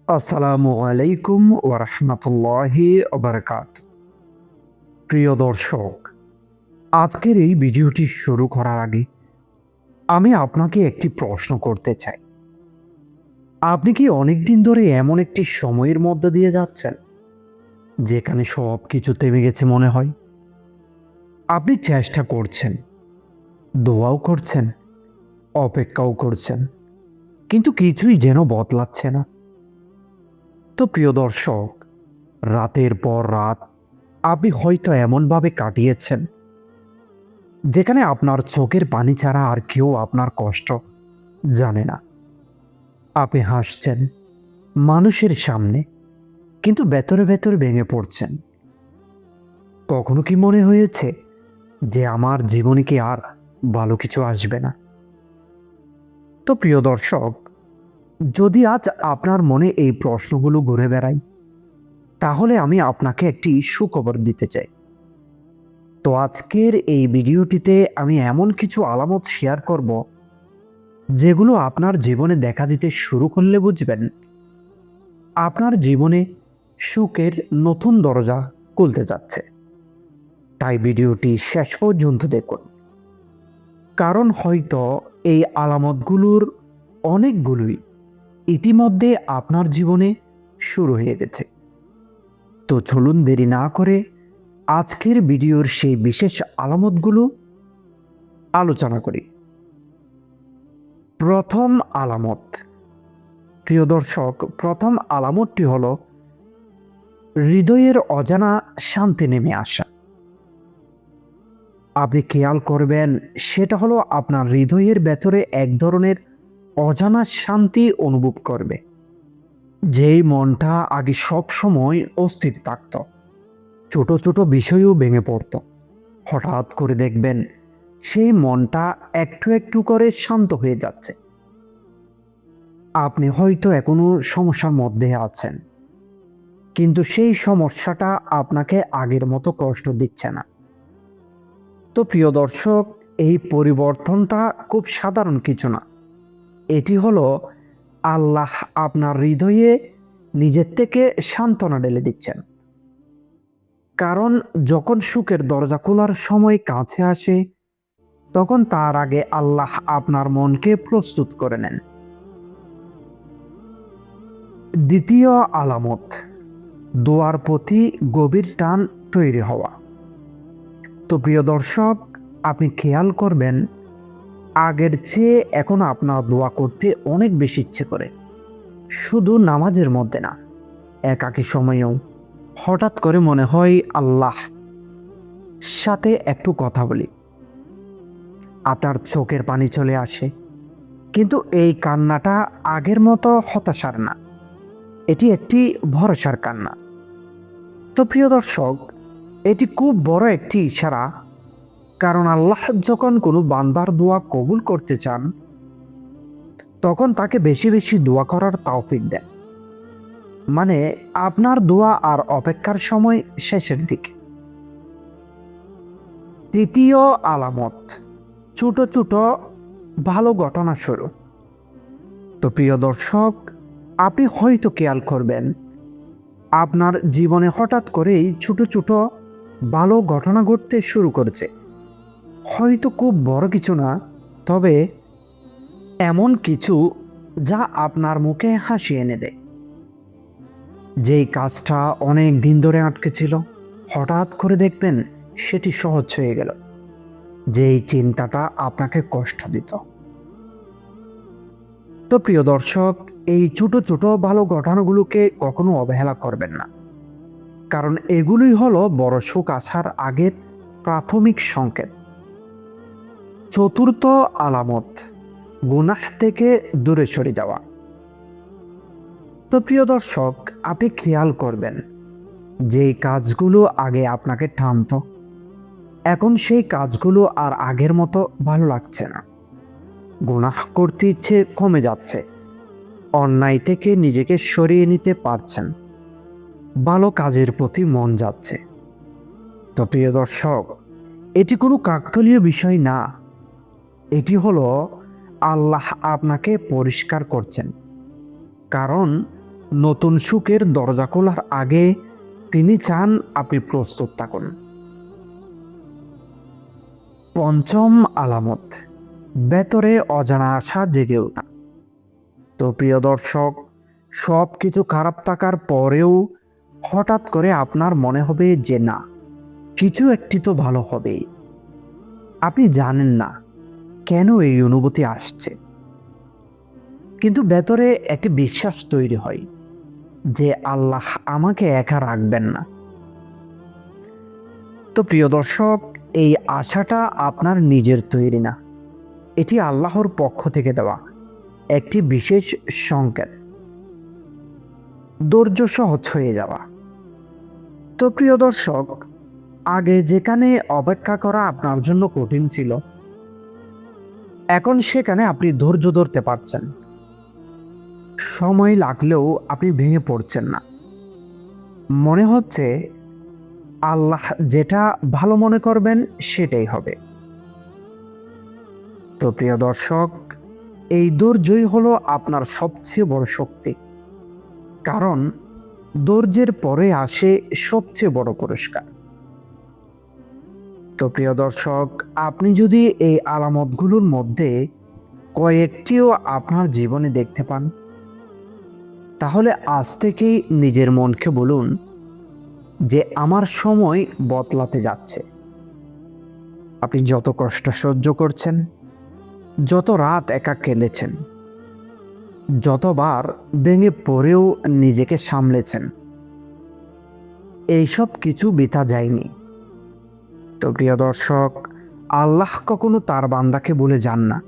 আসসালামু আলাইকুম ওয়া রাহমাতুল্লাহি ওয়া বারাকাতুহু। প্রিয় দর্শক, আজকের এই ভিডিওটি শুরু করার আগে আমি আপনাকে একটি প্রশ্ন করতে চাই। আপনি কি অনেকদিন ধরে এমন একটি সময়ের মধ্য দিয়ে যাচ্ছেন, যেখানে সবকিছু থেমে গেছে মনে হয়? আপনি চেষ্টা করছেন, দোয়াও করছেন, অপেক্ষাও করছেন, কিন্তু কিছুই যেন বদলাচ্ছে না। তো প্রিয় দর্শক, রাতের পর রাত আপনি হয়তো এমনভাবে কাটিয়েছেন যেখানে আপনার চোখের পানি ছাড়া আর কেউ আপনার কষ্ট জানে না। আপনি হাসছেন মানুষের সামনে, কিন্তু ভেতরে ভেতরে ভেঙে পড়ছেন। কখনো কি মনে হয়েছে যে আমার জীবনে কি আর ভালো কিছু আসবে না? তো প্রিয় দর্শক, যদি আজ আপনার মনে এই প্রশ্নগুলো ঘুরে বেড়ায়, তাহলে আমি আপনাকে একটি সুখবর দিতে চাই। তো আজকের এই ভিডিওটিতে আমি এমন কিছু আলামত শেয়ার করব, যেগুলো আপনার জীবনে দেখা দিতে শুরু করলে বুঝবেন আপনার জীবনে সুখের নতুন দরজা খুলতে যাচ্ছে। তাই ভিডিওটি শেষ পর্যন্ত দেখুন, কারণ হয়তো এই আলামতগুলোর অনেকগুলোই ইতিমধ্যে আপনার জীবনে শুরু হয়ে গেছে। তো চলুন দেরি না করে আজকের ভিডিওর সেই বিশেষ আলামতগুলো আলোচনা করি। প্রথম আলামত, প্রিয় দর্শক, প্রথম আলামতটি হলো হৃদয়ের অজানা শান্তি নেমে আসা। আপনি খেয়াল করবেন, সেটা হলো আপনার হৃদয়ের ভেতরে এক ধরনের অজানা শান্তি অনুভব করবে, যেই মনটা আগে সব সময় অস্থির থাকত, ছোট ছোট বিষয়ও ভেঙে পড়ত। হঠাৎ করে দেখবেন সেই মনটা একটু একটু করে শান্ত হয়ে যাচ্ছে। আপনি হয়তো এখনো সমস্যার মধ্যে আছেন, কিন্তু সেই সমস্যাটা আপনাকে আগের মতো কষ্ট দিচ্ছে না। তো প্রিয় দর্শক, এই পরিবর্তনটা খুব সাধারণ কিছু না। এটি হলো আল্লাহ আপনার হৃদয়ে নিজের থেকে সান্ত্বনা ঢেলে দিচ্ছেন। কারণ যখন সুখের দরজা খোলার সময় কাছে আসে, তখন তার আগে আল্লাহ আপনার মনকে প্রস্তুত করে নেন। দ্বিতীয় আলামত, দোয়ার প্রতি গভীর টান তৈরি হওয়া। তো প্রিয় দর্শক, আপনি খেয়াল করবেন আগের চেয়ে এখন আপনার দোয়া করতে অনেক বেশি ইচ্ছে করে। শুধু নামাজের মধ্যে না, একাকী সময়েও হঠাৎ করে মনে হয় আল্লাহ সাথে একটু কথা বলি। আপনার চোখের পানি চলে আসে, কিন্তু এই কান্নাটা আগের মতো হতাশার না, এটি একটি ভরসার কান্না। তো প্রিয় দর্শক, এটি খুব বড় একটি ইশারা, কারণ আল্লাহ যখন কোনো বান্দার দোয়া কবুল করতে চান, তখন তাকে বেশি বেশি দোয়া করার তৌফিক দেন। মানে আপনার দোয়া আর অপেক্ষার সময় শেষের দিকে। তৃতীয় আলামত, ছোট ছোট ভালো ঘটনা শুরু। তো প্রিয় দর্শক, আপনি হয়তো খেয়াল করবেন আপনার জীবনে হঠাৎ করেই ছোট ছোট ভালো ঘটনা ঘটতে শুরু করেছে। হয়তো খুব বড় কিছু না, তবে এমন কিছু যা আপনার মুখে হাসি এনে দেয়। যেই কাজটা অনেক দিন ধরে আটকে ছিল, হঠাৎ করে দেখবেন সেটি সহজ হয়ে গেল। যেই চিন্তাটা আপনাকে কষ্ট দিত। তো প্রিয় দর্শক, এই ছোট ছোট ভালো ঘটনাগুলোকে কখনো অবহেলা করবেন না, কারণ এগুলোই হলো বড় সুখ আসার আগের প্রাথমিক সংকেত। চতুর্থ আলামত, গুনাহ থেকে দূরে সরে যাওয়া। তো প্রিয় দর্শক, আপনি খেয়াল করবেন যেই কাজগুলো আগে আপনাকে টানত, এখন সেই কাজগুলো আর আগের মতো ভালো লাগছে না। গুনাহ করতে ইচ্ছে কমে যাচ্ছে, অন্যায় থেকে নিজেকে সরিয়ে নিতে পারছেন, ভালো কাজের প্রতি মন যাচ্ছে। তো প্রিয় দর্শক, এটি কোনো কাকতালীয় বিষয় না, এটি হলো আল্লাহ আপনাকে পরিষ্কার করছেন। কারণ নতুন সুখের দরজা খোলার আগে তিনি চান আপনি প্রস্তুত থাকুন। পঞ্চম আলামত, ভেতরে অজানা আশা জেগে ওঠা। তো প্রিয় দর্শক, সব কিছু খারাপ থাকার পরেও হঠাৎ করে আপনার মনে হবে যে না, কিছু একটি তো ভালো হবেই। আপনি জানেন না কেন এই অনুভূতি আসছে, কিন্তু ভেতরে একটি বিশ্বাস তৈরি হয় যে আল্লাহ আমাকে একা রাখবেন না। তো প্রিয় দর্শক, এই আশাটা আপনার নিজের তৈরি না, এটি আল্লাহর পক্ষ থেকে দেওয়া একটি বিশেষ সংকেত। ধৈর্য সহজ হয়ে যাওয়া। তো প্রিয় দর্শক, আগে যেখানে অপেক্ষা করা আপনার জন্য কঠিন ছিল, এখন সেখানে আপনি ধৈর্য ধরতে পারছেন। সময় লাগলেও আপনি ভেঙে পড়ছেন না। মনে হচ্ছে আল্লাহ যেটা ভালো মনে করবেন সেটাই হবে। তো প্রিয় দর্শক, এই ধৈর্যই হলো আপনার সবচেয়ে বড় শক্তি, কারণ ধৈর্যের পরে আসে সবচেয়ে বড় পুরস্কার। তো প্রিয় দর্শক, আপনি যদি এই আলামতগুলোর মধ্যে কয়েকটিও আপনার জীবনে দেখতে পান, তাহলে আজ থেকেই নিজের মনকে বলুন যে আমার সময় বদলাতে যাচ্ছে। আপনি যত কষ্ট সহ্য করছেন, যত রাত একা কেঁদেছেন, যতবার ভেঙে পড়েও নিজেকে সামলেছেন, এইসব কিছু বৃথা যায়নি। তো প্রিয় দর্শক, আল্লাহ কখনো তার বান্দাকে বলে যান না।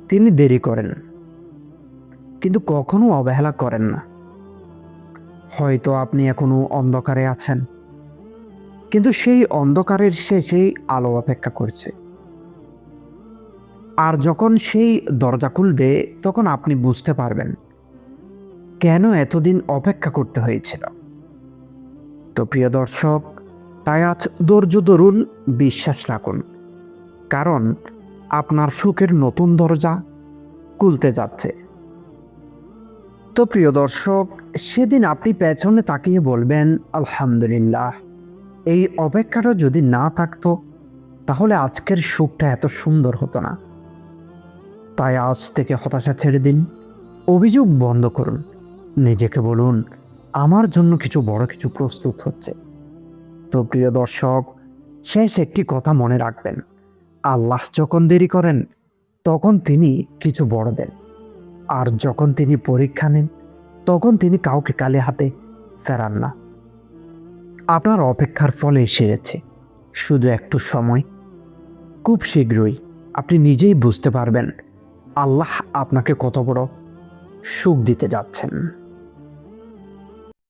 তিনি দেরি করেন, কিন্তু কখনো অবহেলা করেন না। হয়তো আপনি এখনো অন্ধকারে আছেন, কিন্তু সেই অন্ধকারের শেষেই আলো অপেক্ষা করছে। আর যখন সেই দরজা খুলবে, তখন আপনি বুঝতে পারবেন কেন এতদিন অপেক্ষা করতে হয়েছিল। তো প্রিয় দর্শক, তাই আজ ধৈর্য ধরুন, বিশ্বাস রাখুন, কারণ আপনার সুখের নতুন দরজা খুলতে যাচ্ছে। তো প্রিয় দর্শক, সেদিন আপনি পেছনে তাকিয়ে বলবেন আলহামদুলিল্লাহ, এই অপেক্ষাটা যদি না থাকতো তাহলে আজকের সুখটা এত সুন্দর হতো না। তাই আজ থেকে হতাশা ছেড়ে দিন, অভিযোগ বন্ধ করুন, নিজেকে বলুন আমার জন্য কিছু বড় কিছু প্রস্তুত হচ্ছে। তো প্রিয় দর্শক, শেষ একটি কথা মনে রাখবেন, আল্লাহ যখন দেরি করেন তখন তিনি কিছু বড় দেন, আর যখন তিনি পরীক্ষা নেন তখন তিনি কাউকে খালি হাতে ফেরান না। আপনার অপেক্ষার ফলে এসে গেছে শুধু একটু সময়। খুব শীঘ্রই আপনি নিজেই বুঝতে পারবেন আল্লাহ আপনাকে কত বড় সুখ দিতে যাচ্ছেন।